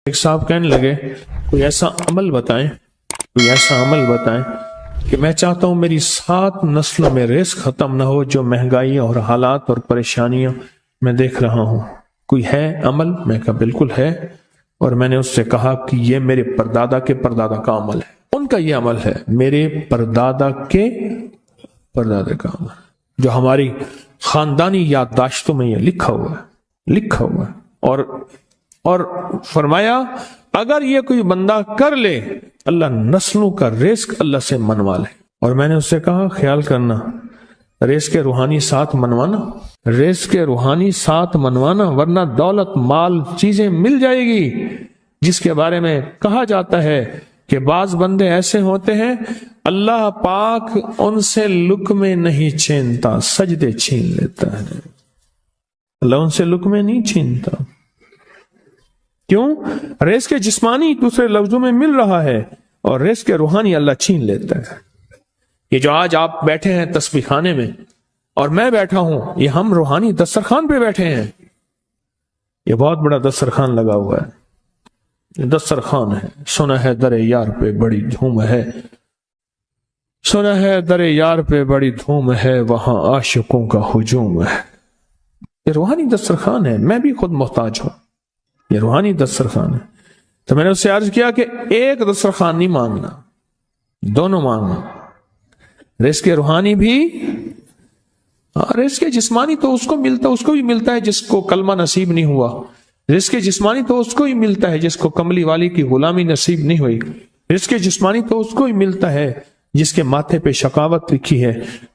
ایک صاحب کہنے لگے کوئی ایسا عمل بتائیں کہ میں چاہتا ہوں میری 7 نسلوں میں رزق ختم نہ ہو جو مہنگائی اور حالات اور پریشانیوں میں دیکھ رہا ہوں، کوئی ہے عمل؟ میں کہا بالکل ہے، اور میں نے اس سے کہا کہ یہ میرے پردادا کے پردادا کا عمل ہے، ان کا یہ عمل ہے، میرے پردادا کے پردادا کا عمل جو ہماری خاندانی یادداشتوں میں یہ لکھا ہوا ہے اور فرمایا اگر یہ کوئی بندہ کر لے اللہ نسلوں کا رزق اللہ سے منوا لے۔ اور میں نے اس سے کہا خیال کرنا رزق کے روحانی ساتھ منوانا ورنہ دولت مال چیزیں مل جائے گی، جس کے بارے میں کہا جاتا ہے کہ بعض بندے ایسے ہوتے ہیں اللہ پاک ان سے لقمے نہیں چھینتا، سجدے چھین لیتا ہے، اللہ ان سے لقمے نہیں چھینتا۔ کیوں؟ رزق جسمانی دوسرے لفظوں میں مل رہا ہے اور رزق روحانی اللہ چھین لیتا ہے۔ یہ جو آج آپ بیٹھے ہیں تسبیح خانے میں اور میں بیٹھا ہوں، یہ ہم روحانی دسترخوان پہ بیٹھے ہیں، یہ بہت بڑا دسترخوان لگا ہوا ہے، یہ دسترخوان ہے۔ سنا ہے در یار پہ بڑی دھوم ہے، سنا ہے در یار پہ بڑی دھوم ہے، وہاں عاشقوں کا ہجوم ہے۔ یہ روحانی دسترخوان ہے، میں بھی خود محتاج ہوں، یہ روحانی دسترخوان ہے۔ تو میں نے اس سے عرض کیا کہ ایک دسترخوان نہیں مانگنا، دونوں مانگنا، رزق روحانی بھی اور رزق جسمانی تو اس کو بھی ملتا ہے جس کو کلمہ نصیب نہیں ہوا، رزق جسمانی تو اس کو ہی ملتا ہے جس کو کملی والی کی غلامی نصیب نہیں ہوئی، رزق جسمانی تو اس کو ہی ملتا ہے جس کے ماتھے پہ شقاوت لکھی ہے،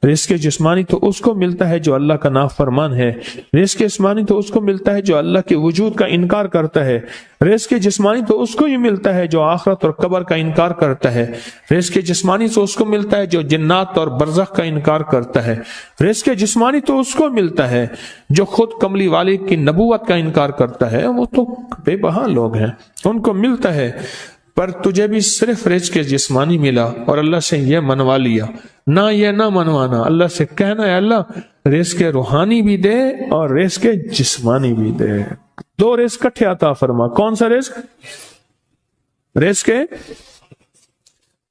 رزق جسمانی تو اس کو ملتا ہے جو اللہ کا نافرمان ہے، رزق جسمانی تو اس کو ملتا ہے جو اللہ کے وجود کا انکار کرتا ہے، رزق جسمانی تو اس کو ہی ملتا ہے جو آخرت اور قبر کا انکار کرتا ہے، رزق جسمانی تو اس کو ملتا ہے جو جنات اور برزخ کا انکار کرتا ہے، رزق جسمانی تو اس کو ملتا ہے جو خود کملی والے کی نبوت کا انکار کرتا ہے، وہ تو بے بہا لوگ ہیں، ان کو ملتا ہے۔ پر تجھے بھی صرف رزق جسمانی ملا اور اللہ سے یہ منوا لیا، نہ یہ نہ منوانا، اللہ سے کہنا ہے اللہ رزق روحانی بھی دے اور رزق جسمانی بھی دے، 2 رزق کٹھے عطا فرما۔ کون سا رزق؟ رزق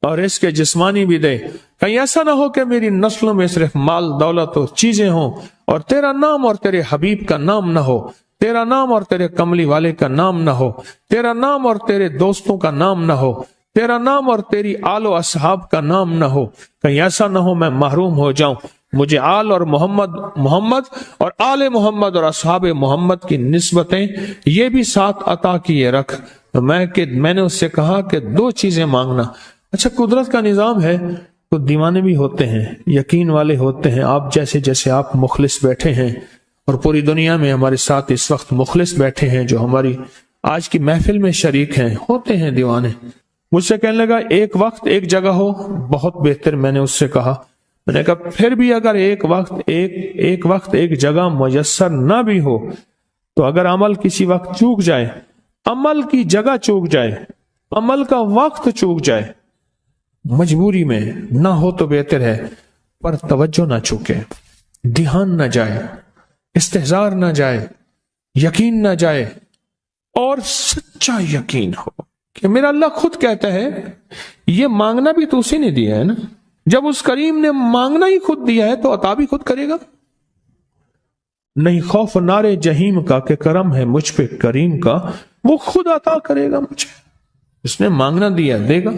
اور رزق جسمانی بھی دے۔ کہیں ایسا نہ ہو کہ میری نسلوں میں صرف مال دولت اور چیزیں ہوں اور تیرا نام اور تیرے حبیب کا نام نہ ہو، تیرا نام اور تیرے کملی والے کا نام نہ ہو، تیرا نام اور تیرے دوستوں کا نام نہ ہو، تیرا نام اور تیری آل و اصحاب کا نام نہ ہو، کہیں ایسا نہ ہو میں محروم ہو جاؤں۔ مجھے آل اور محمد اور آل محمد اور اصحاب محمد کی نسبتیں یہ بھی ساتھ عطا کیے رکھ۔ میں نے اس سے کہا کہ 2 چیزیں مانگنا۔ اچھا قدرت کا نظام ہے تو دیوانے بھی ہوتے ہیں، یقین والے ہوتے ہیں، آپ جیسے آپ مخلص بیٹھے ہیں اور پوری دنیا میں ہمارے ساتھ اس وقت مخلص بیٹھے ہیں جو ہماری آج کی محفل میں شریک ہیں، ہوتے ہیں دیوانے۔ مجھ سے کہنے لگا ایک وقت ایک جگہ ہو بہت بہتر۔ میں نے اس سے کہا، میں نے کہا پھر بھی اگر ایک وقت ایک جگہ میسر نہ بھی ہو تو اگر عمل کسی وقت چوک جائے، عمل کی جگہ چوک جائے، عمل کا وقت چوک جائے، مجبوری میں نہ ہو تو بہتر ہے، پر توجہ نہ چوکے، دھیان نہ جائے، استحضار نہ جائے، یقین نہ جائے، اور سچا یقین ہو کہ میرا اللہ خود کہتا ہے یہ مانگنا بھی تو اسی نے دیا ہے نا، جب اس کریم نے مانگنا ہی خود دیا ہے تو عطا بھی خود کرے گا۔ نہیں خوف نارے جہیم کا کہ کرم ہے مجھ پہ کریم کا، وہ خود عطا کرے گا مجھے، اس نے مانگنا دیا دے گا۔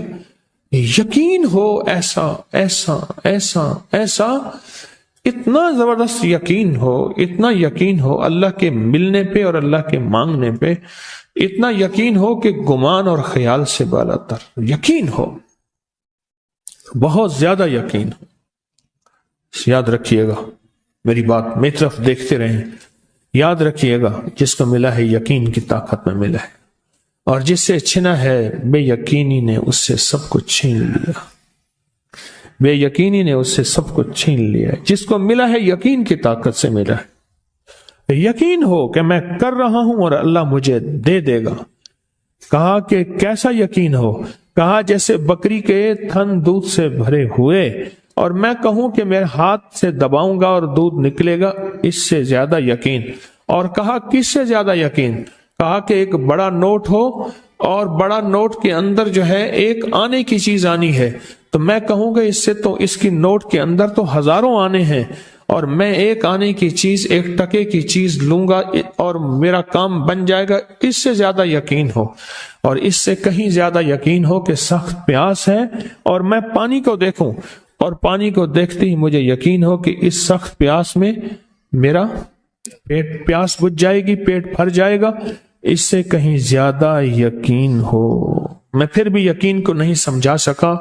یقین ہو ایسا ایسا ایسا ایسا، اتنا زبردست یقین ہو، اتنا یقین ہو اللہ کے ملنے پہ اور اللہ کے مانگنے پہ، اتنا یقین ہو کہ گمان اور خیال سے بالا تر یقین ہو، بہت زیادہ یقین ہو۔ یاد رکھیے گا میری بات، میری طرف دیکھتے رہیں، یاد رکھیے گا جس کو ملا ہے یقین کی طاقت میں ملا ہے، اور جس سے چھنا ہے بے یقینی نے اس سے سب کچھ چھین لیا، بے یقینی نے اس سے سب کچھ چھین لیا ہے۔ جس کو ملا ہے یقین کی طاقت سے ملا ہے، یقین ہو کہ میں کر رہا ہوں اور اللہ مجھے دے دے گا۔ کہا کہ کیسا یقین ہو؟ کہا جیسے بکری کے تھن دودھ سے بھرے ہوئے اور میں کہوں کہ میرے ہاتھ سے دباؤں گا اور دودھ نکلے گا، اس سے زیادہ یقین۔ اور کہا کس سے زیادہ یقین؟ کہا کہ ایک بڑا نوٹ ہو اور بڑا نوٹ کے اندر جو ہے ایک آنے کی چیز آنی ہے، تو میں کہوں گا اس سے تو اس کی نوٹ کے اندر تو ہزاروں آنے ہیں، اور میں ایک آنے کی چیز، ایک ٹکے کی چیز لوں گا اور میرا کام بن جائے گا، اس سے زیادہ یقین ہو، اور اس سے کہیں زیادہ یقین ہو کہ سخت پیاس ہے اور میں پانی کو دیکھوں، اور پانی کو دیکھتے ہی مجھے یقین ہو کہ اس سخت پیاس میں میرا پیاس بجھ جائے گی، پیٹ بھر جائے گا، اس سے کہیں زیادہ یقین ہو۔ میں پھر بھی یقین کو نہیں سمجھا سکا،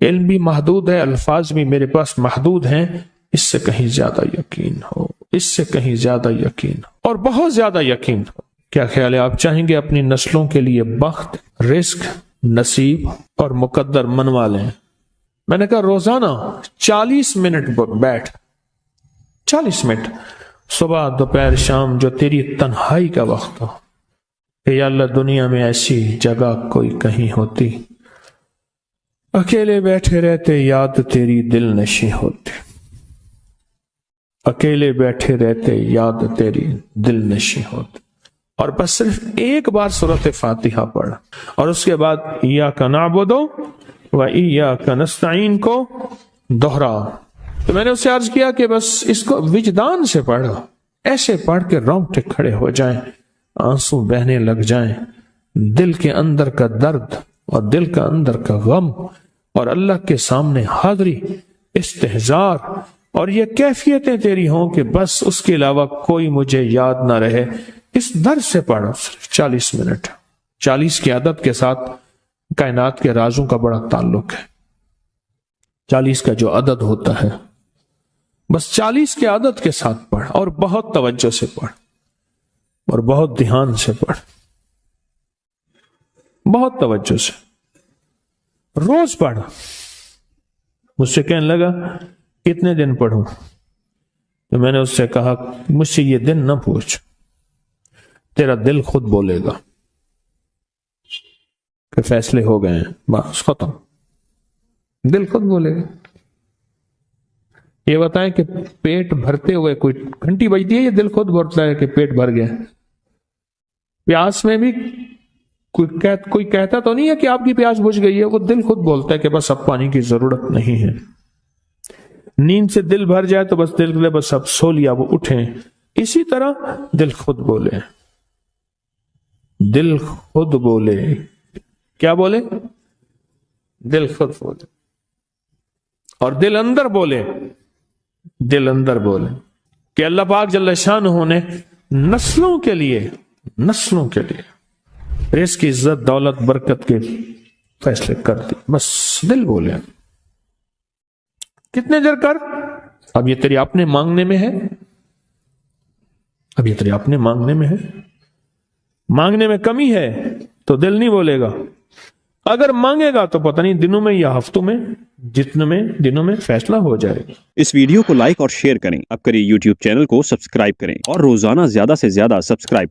علم بھی محدود ہے، الفاظ بھی میرے پاس محدود ہیں، اس سے کہیں زیادہ یقین ہو، اس سے کہیں زیادہ یقین ہو، اور بہت زیادہ یقین ہو۔ کیا خیال ہے؟ آپ چاہیں گے اپنی نسلوں کے لیے بخت، رزق، نصیب اور مقدر منوا لیں؟ میں نے کہا روزانہ 40 منٹ بیٹھ، 40 منٹ صبح دوپہر شام، جو تیری تنہائی کا وقت ہو، کہ یا اللہ دنیا میں ایسی جگہ کوئی کہیں ہوتی، اکیلے بیٹھے رہتے یاد تیری دل نشیں ہوتی، اکیلے بیٹھے رہتے یاد تیری دل نشیں ہوتی، اور بس صرف ایک بار سورۃ فاتحہ پڑھ، اور اس کے بعد ایاک نعبد و ایاک نستعین کو دوہرا۔ تو میں نے اسے عرض کیا کہ بس اس کو وجدان سے پڑھو، ایسے پڑھ کے رونگٹے کھڑے ہو جائیں، آنسو بہنے لگ جائیں، دل کے اندر کا درد اور دل کا اندر کا غم اور اللہ کے سامنے حاضری، استحضار، اور یہ کیفیتیں تیری ہوں کہ بس اس کے علاوہ کوئی مجھے یاد نہ رہے۔ اس درد سے پڑھو صرف 40 منٹ۔ 40 کی عدد کے ساتھ کائنات کے رازوں کا بڑا تعلق ہے۔ 40 کا جو عدد ہوتا ہے، بس 40 کے عدد کے ساتھ پڑھ، اور بہت توجہ سے پڑھ، اور بہت دھیان سے پڑھ، بہت توجہ سے، روز پڑھ۔ مجھ سے کہنے لگا کتنے دن پڑھوں؟ تو میں نے اس سے کہا مجھ سے یہ دن نہ پوچھ، تیرا دل خود بولے گا کہ فیصلے ہو گئے ہیں، بس ختم، دل خود بولے گا۔ یہ بتائیں کہ پیٹ بھرتے ہوئے کوئی گھنٹی بجتی ہے، یہ دل خود بولتا ہے کہ پیٹ بھر گیا۔ پیاس میں بھی کوئی کہتا تو نہیں ہے کہ آپ کی پیاس بجھ گئی ہے، وہ دل خود بولتا ہے کہ بس اب پانی کی ضرورت نہیں ہے۔ نیند سے دل بھر جائے تو بس دل کے بس اب سو لیا، وہ اٹھیں۔ اسی طرح دل خود بولے، دل خود بولے، کیا بولے؟ دل خود بولے، اور دل اندر بولے، دل اندر بولے کہ اللہ پاک جل شانہ نے نسلوں کے لیے رزق، عزت، دولت، برکت کے فیصلے کر دی، بس دل بولے۔ کتنے دیر کر؟ اب یہ تیری اپنے مانگنے میں ہے، اب یہ تیری اپنے مانگنے میں ہے، مانگنے میں کمی ہے تو دل نہیں بولے گا، اگر مانگے گا تو پتہ نہیں دنوں میں یا ہفتوں میں، جتنے میں دنوں میں فیصلہ ہو جائے گا۔ اس ویڈیو کو لائک اور شیئر کریں، اب کریے یوٹیوب چینل کو سبسکرائب کریں، اور روزانہ زیادہ سے زیادہ سبسکرائب